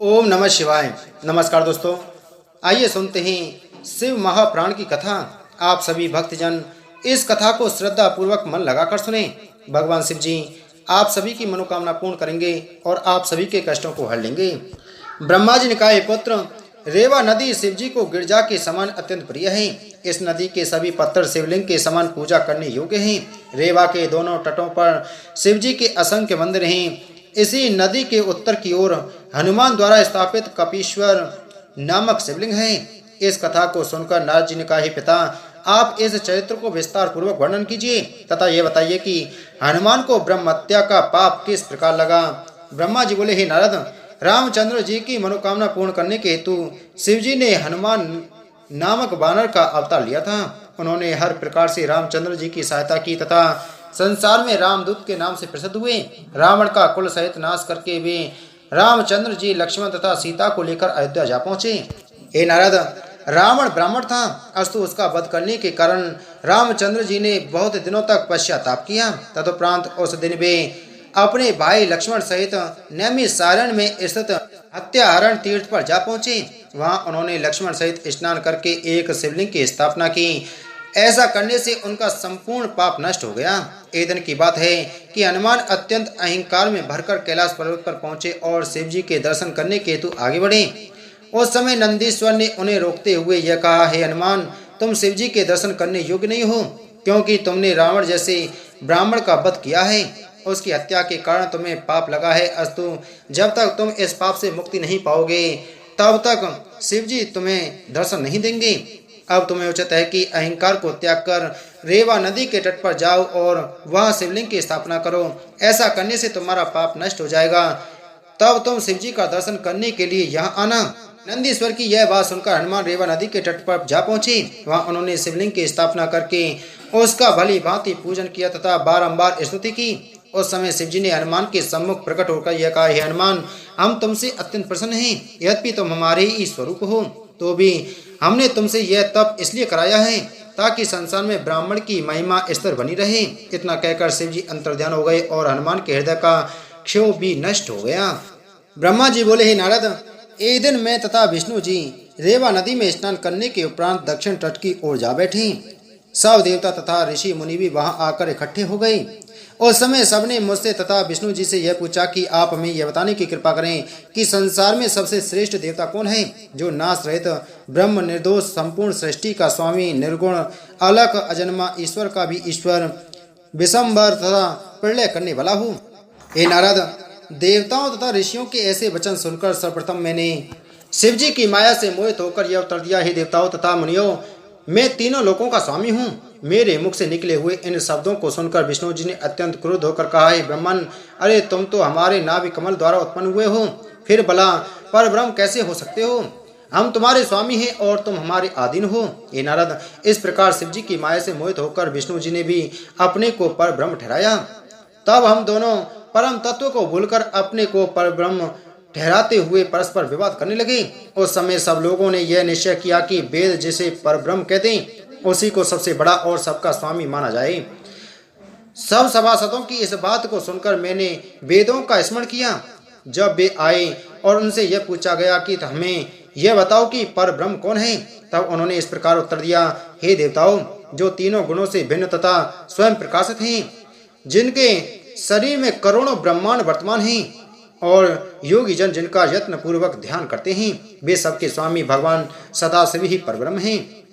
ओम नमः शिवाय। नमस्कार दोस्तों, आइए सुनते हैं शिव महाप्राण की कथा। आप सभी भक्तजन इस कथा को श्रद्धा पूर्वक मन लगाकर सुने। भगवान शिव जी आप सभी की मनोकामना पूर्ण करेंगे और आप सभी के कष्टों को हर लेंगे। ब्रह्मा जी ने कहा, पुत्र, रेवा नदी शिव जी को गिरजा के समान अत्यंत प्रिय है। इस नदी के सभी पत्थर शिवलिंग के समान पूजा करने योग्य हैं। रेवा के दोनों तटों पर शिव जी के असंख्य मंदिर हैं। इसी नदी के उत्तर की ओर हनुमान द्वारा स्थापित कपीश्वर नामक शिवलिंग है। इस कथा को सुनकर नारद जी ने कहा, हे पिता, आप इस चरित्र को विस्तार पूर्वक वर्णन कीजिए तथा ये बताइए कि हनुमान को ब्रह्म हत्या का पाप किस प्रकार लगा। ब्रह्मा जी बोले, हे नारद, रामचंद्र जी की मनोकामना पूर्ण करने के हेतु शिव जी ने हनुमान नामक वानर का अवतार लिया था। उन्होंने हर प्रकार से रामचंद्र जी की सहायता की तथा संसार में रामदूत के नाम से प्रसिद्ध हुए। रावण का कुल सहित नाश करके वे रामचंद्र जी लक्ष्मण तथा सीता को लेकर अयोध्या जा पहुंचे। हे नारद, रावण ब्राह्मण था, अस्तु उसका वध करने के कारण रामचंद्र जी ने बहुत दिनों तक पश्चाताप किया। तदुपरांत उस दिन वे अपने भाई लक्ष्मण सहित नैमिषारण्य में स्थित हत्याहरण तीर्थ पर जा पहुंचे। वहां उन्होंने लक्ष्मण सहित स्नान करके एक शिवलिंग की स्थापना की। ऐसा करने से उनका संपूर्ण पाप नष्ट हो गया। एक दिन की बात है कि हनुमान अत्यंत अहंकार में भरकर कैलाश पर्वत पर पहुंचे और शिव जी के दर्शन करने के हेतु आगे बढ़े। उस समय नंदीश्वर ने उन्हें रोकते हुए यह कहा, हे हनुमान, तुम शिव जी के दर्शन करने योग्य नहीं हो, क्योंकि तुमने रावण जैसे ब्राह्मण का वध किया है। उसकी हत्या के कारण तुम्हें पाप लगा है। अस्तु जब तक तुम इस पाप से मुक्ति नहीं पाओगे तब तक शिव जी तुम्हें दर्शन नहीं देंगे। अब तुम्हें उचित है कि अहंकार को त्याग कर रेवा नदी के तट पर जाओ और वहां शिवलिंग की स्थापना करो। ऐसा करने से तुम्हारा पाप नष्ट हो जाएगा। तब तुम शिव जी का दर्शन करने के लिए यहाँ आना। नंदीश्वर की यह बात सुनकर हनुमान रेवा नदी के तट पर जा पहुंचे। वहां उन्होंने शिवलिंग की स्थापना करके उसका भली भांति पूजन किया तथा बारंबार स्तुति की। उस समय शिव जी ने हनुमान के सम्मुख प्रकट होकर यह कहा, हे हनुमान, हम तुमसे अत्यंत प्रसन्न हैं। यद्यपि तुम हमारे ही स्वरूप हो तो भी हमने तुमसे यह तप इसलिए कराया है ताकि संसार में ब्राह्मण की महिमा स्थिर बनी रहे। इतना कहकर शिव जी अंतर्ध्यान हो गए और हनुमान के हृदय का क्षोभ भी नष्ट हो गया। ब्रह्मा जी बोले, हे नारद, एक दिन मैं तथा विष्णु जी रेवा नदी में स्नान करने के उपरांत दक्षिण तट की ओर जा बैठे। सब देवता तथा ऋषि मुनि भी वहां आकर इकट्ठे हो गए। उस समय सबने मुझसे तथा विष्णु जी से यह पूछा कि आप हमें यह बताने की कृपा करें कि संसार में सबसे श्रेष्ठ देवता कौन है, जो नाश रहित ब्रह्म निर्दोष संपूर्ण सृष्टि का स्वामी, निर्गुण, अलख, अजन्मा, ईश्वर का भी ईश्वर, विशंबर तथा प्रलय करने वाला हो। हे नारद, देवताओं तथा ऋषियों के ऐसे वचन सुनकर सर्वप्रथम मैंने शिव जी की माया से मोहित होकर यह उत्तर दिया, हे देवताओं तथा मुनियों, मैं तीनों लोकों का स्वामी हूँ। मेरे मुख से निकले हुए इन शब्दों को सुनकर विष्णु जी ने अत्यंत क्रुद्ध होकर कहा, हे ब्रह्मन, अरे तुम तो हमारे नाभि कमल द्वारा उत्पन्न हुए हो, फिर भला पर ब्रह्म कैसे हो सकते हो? हम तुम्हारे स्वामी हैं और तुम हमारे अधीन हो। हे नारद, इस प्रकार शिव जी की माया से मोहित होकर विष्णु जी ने भी अपने को पर ब्रह्म ठहराया। तब हम दोनों परम तत्व को भूलकर अपने को पर ब्रह्म ठहराते हुए परस्पर विवाद करने लगे। उस समय सब लोगों ने यह निश्चय किया कि वेद जिसे परब्रह्म कहते हैं उसी को सबसे बड़ा और सबका स्वामी माना जाए। सब सभासदों की इस बात को सुनकर मैंने वेदों का स्मरण किया। जब वे आए और उनसे यह पूछा गया कि हमें यह बताओ कि परब्रह्म कौन है, तब उन्होंने इस प्रकार उत्तर दिया, हे देवताओं, जो तीनों गुणों से भिन्न तथा स्वयं प्रकाशित हैं, जिनके शरीर में करोड़ों ब्रह्मांड वर्तमान हैं और योगी जन जिनका यत्न पूर्वक ध्यान करते हैं, वे सबके स्वामी भगवान सदाशिव ही परब्रह्म हैं।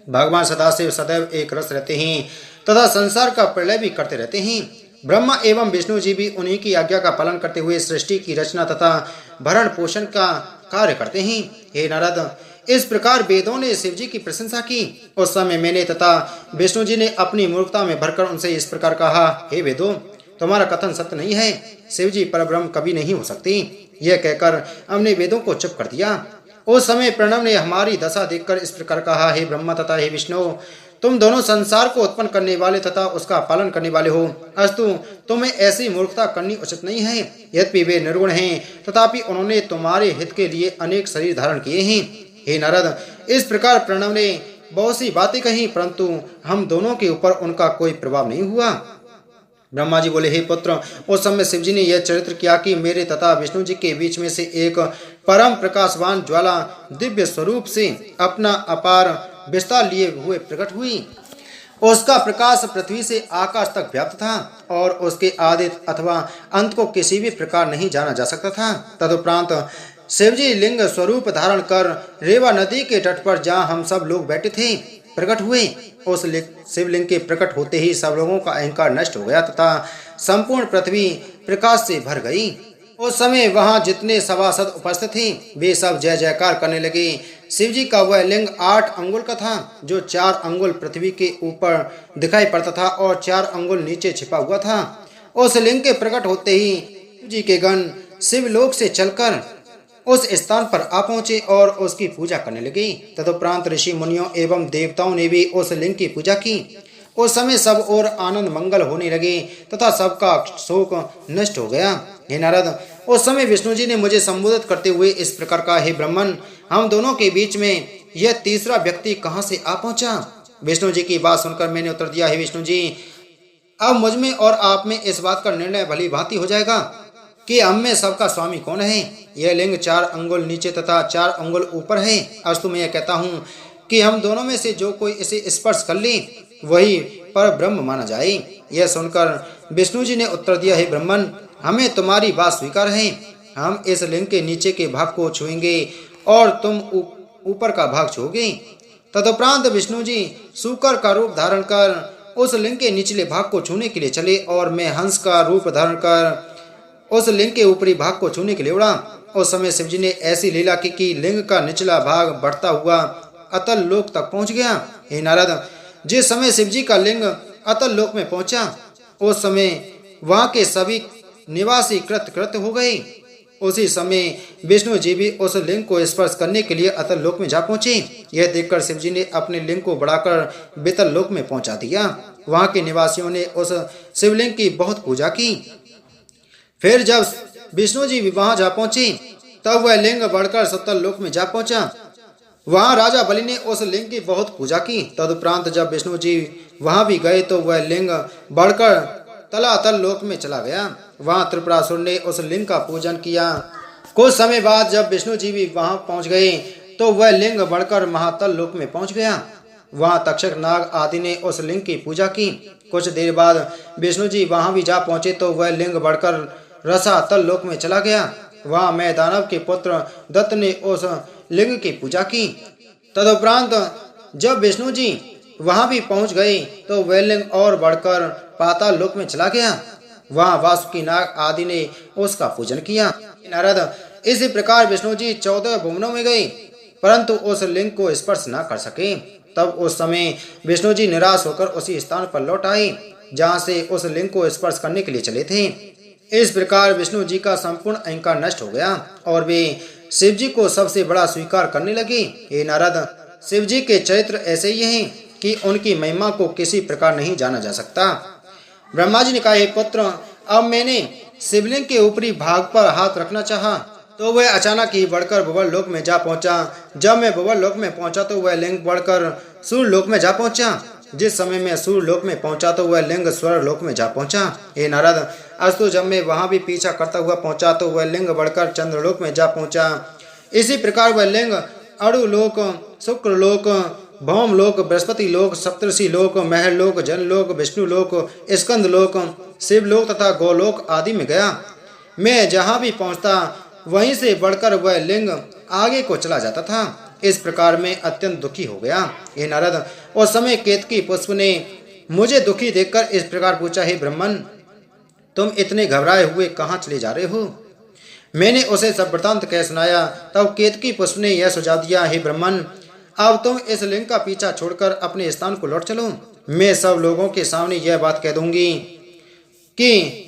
भगवान सदाशिव सदैव एक रस रहते हैं तथा संसार का प्रलय भी करते रहते हैं। ब्रह्मा एवं विष्णु जी भी उन्हीं की आज्ञा का पालन करते हुए सृष्टि की रचना तथा भरण पोषण का कार्य करते हैं। हे नारद, इस प्रकार वेदों ने शिव जी की प्रशंसा की। उस समय मैंने तथा विष्णु जी ने अपनी मूर्खता में भरकर उनसे इस प्रकार कहा, हे वेदों, तुम्हारा कथन सत्य नहीं है। शिव जी परब्रह्म कभी नहीं हो सकते। यह कहकर हमने वेदों को चुप कर दिया। उस समय प्रणव ने हमारी दशा देखकर इस प्रकार कहा, हे ब्रह्मा तथा हे विष्णु, तुम दोनों संसार को उत्पन्न करने वाले तथा उसका पालन करने वाले हो। अस्तु तुम्हें ऐसी मूर्खता करनी उचित नहीं है। यद्यपि वे निर्गुण हैं तथापि उन्होंने तुम्हारे हित के लिए अनेक शरीर धारण किए हैं। हे नारद, इस प्रकार प्रणव ने बहुत सी बातें कही, परंतु हम दोनों के ऊपर उनका कोई प्रभाव नहीं हुआ। ब्रह्मा जी बोले, हे पुत्र, उस समय शिव जी ने यह चरित्र किया कि मेरे तथा विष्णु जी के बीच में से एक परम प्रकाशवान ज्वाला दिव्य स्वरूप से अपना अपार विस्तार लिए हुए प्रकट हुई। उसका प्रकाश पृथ्वी से आकाश तक व्याप्त था और उसके आदि अथवा अंत को किसी भी प्रकार नहीं जाना जा सकता था। तदुपरांत शिवजी लिंग स्वरूप धारण कर रेवा नदी के तट पर जहाँ हम सब लोग बैठे थे प्रकट हुए। उस शिवलिंग के प्रकट होते ही सब लोगों का अहंकार नष्ट हो गया तथा संपूर्ण पृथ्वी प्रकाश से भर गई। उस समय वहां जितने सभासद उपस्थित थे वे सब जय जयकार करने लगे। शिवजी का वह लिंग 8 अंगुल का था, जो 4 अंगुल पृथ्वी के ऊपर दिखाई पड़ता था और 4 अंगुल नीचे छिपा हुआ था। उस लिंग के प्रकट होते ही शिवजी के गण शिवलोक से चलकर उस स्थान पर आ पहुंचे और उसकी पूजा करने लगे। तदुपरांत ऋषि मुनियों एवं देवताओं ने भी उस लिंग की पूजा की। उस समय सब और आनंद मंगल होने लगे तथा सबका शोक नष्ट हो गया। हे नारद, उस समय विष्णु जी ने मुझे संबोधित करते हुए इस प्रकार कहा, हे ब्राह्मण, हम दोनों के बीच में यह तीसरा व्यक्ति कहाँ से आ पहुंचा? विष्णु जी की बात सुनकर मैंने उत्तर दिया, हे विष्णु जी, अब मुझ में और आप में इस बात का निर्णय भली भांति हो जाएगा कि हम में सबका स्वामी कौन है। यह लिंग 4 अंगुल नीचे तथा 4 अंगुल ऊपर है। अस्तु मैं यह कहता हूँ कि हम दोनों में से जो कोई इसे स्पर्श कर ले वही पर ब्रह्म माना जाए। यह सुनकर विष्णु जी ने उत्तर दिया, हे ब्राह्मण, हमें तुम्हारी बात स्वीकार है। हम इस लिंग के नीचे के भाग को छुएंगे और तुम ऊपर का भाग छूओगे। तदुपरांत विष्णु जी सूकर का रूप धारण कर उस लिंग के निचले भाग को छूने के लिए चले और मैं हंस का रूप धारण कर उस लिंग के ऊपरी भाग को छूने के लिए उड़ा। उस समय शिवजी ने ऐसी लीला की कि लिंग का निचला भाग बढ़ता हुआ अतल लोक तक पहुंच गया। हे नारद, जिस समय शिवजी का लिंग अतल लोक में पहुंचा उस समय वहां के सभी निवासी कृत हो गए। उसी समय विष्णु जी भी उस लिंग को स्पर्श करने के लिए अतल लोक में जा पहुंचे। यह देखकर शिवजी ने अपने लिंग को बढ़ाकर बेतल लोक में पहुंचा दिया। वहां के निवासियों ने उस शिवलिंग की बहुत पूजा की। फिर जब विष्णु जी वहां जा पहुंचे तब वह लिंग बढ़कर सत्तल लोक में जा पहुंचा। वहां राजा बलि ने उस लिंग की बहुत पूजा की। तदुपरांत जब विष्णु जी वहां भी गए तो वह लिंग बढ़कर तलातल लोक में चला गया। वहां त्रिपुरासुर ने उस लिंग का पूजन किया। कुछ समय बाद जब विष्णु जी भी वहां पहुंच गए तो वह लिंग बढ़कर महातल लोक में पहुंच गया। वहां तक्षक नाग आदि ने उस लिंग की पूजा की। कुछ देर बाद विष्णु जी वहां भी जा पहुंचे तो वह लिंग बढ़कर रसातल लोक में चला गया। वहां मैं दानव के पुत्र दत्त ने उस लिंग की पूजा की। तदुपरांत जब विष्णु जी वहां भी पहुंच गए तो वह लिंग और बढ़कर पाताल लोक में चला गया। वहां वासुकी नाग आदि ने उसका पूजन किया। नारद, इसी प्रकार विष्णु जी 14 भुवनों में गए परंतु उस लिंग को स्पर्श न कर सके। तब उस समय विष्णु जी निराश होकर उसी स्थान पर लौट आए जहां से उस लिंग को स्पर्श करने के लिए चले थे। इस प्रकार विष्णु जी का संपूर्ण अहंकार नष्ट हो गया और वे शिव जी को सबसे बड़ा स्वीकार करने लगे। हे नारद, शिव जी के चरित्र ऐसे ही हैं कि उनकी महिमा को किसी प्रकार नहीं जाना जा सकता। ब्रह्मा जी ने कहा, हे पुत्र, अब मैंने शिवलिंग के ऊपरी भाग पर हाथ रखना चाहा तो वह अचानक ही बढ़कर भुवन लोक में जा पहुंचा। जब मैं भुवन लोक में पहुंचा तो वह लिंग बढ़कर सूर्य लोक में जा पहुंचा। जिस समय मैं सूर्य लोक में पहुंचा तो वह लिंग स्वर लोक में जा पहुंचा। हे नारद, अस्तु जब मैं वहां भी पीछा करता हुआ पहुंचा तो वह लिंग बढ़कर चंद्रलोक में जा पहुंचा। इसी प्रकार वह लिंग अणुलोक, शुक्रलोक, भौमलोक, बृहस्पति लोक, सप्तऋषि लोक, महल लोक, जनलोक, विष्णु लोक, स्कंद लोक, शिवलोक तथा गोलोक आदि में गया। मैं जहाँ भी पहुँचता वहीं से बढ़कर वह लिंग आगे को चला जाता था। इस प्रकार मैं अत्यंत दुखी हो गया। हे नारद, उस समय केतकी पुष्प ने मुझे दुखी देखकर इस प्रकार पूछा, हे ब्राह्मण, तुम इतने घबराए हुए कहाँ चले जा रहे हो? मैंने उसे सब वृतांत कह सुनाया। तब केतकी पुष्प ने यह सुझाव दिया, हे ब्राह्मण, अब तुम इस लिंग का पीछा छोड़कर अपने स्थान को लौट चलो। मैं सब लोगों के सामने यह बात कह दूंगी कि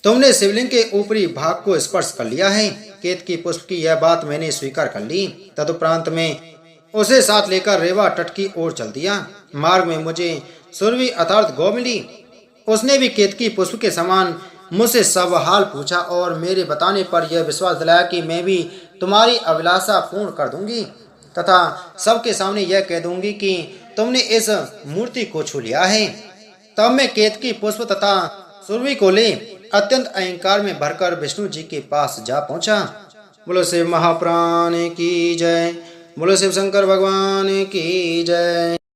तुमने शिवलिंग के ऊपरी भाग को स्पर्श कर लिया है। केतकी पुष्प की यह बात मैंने स्वीकार कर ली। तदुपरांत में उसे साथ लेकर रेवा तट की ओर चल दिया। मार्ग में मुझे सुरभि अर्थात गौ मिली। उसने भी केतकी पुष्प के समान मुझसे सब हाल पूछा और मेरे बताने पर यह विश्वास दिलाया कि मैं भी तुम्हारी अभिलाषा पूर्ण कर दूंगी तथा सबके सामने यह कह दूंगी कि तुमने इस मूर्ति को छू लिया है। तब मैं केतकी पुष्प तथा सुरभि को ले अत्यंत अहंकार में भरकर विष्णु जी के पास जा पहुंचा। बोलो शिव महाप्राण की जय, बोलो शिव शंकर भगवान की जय।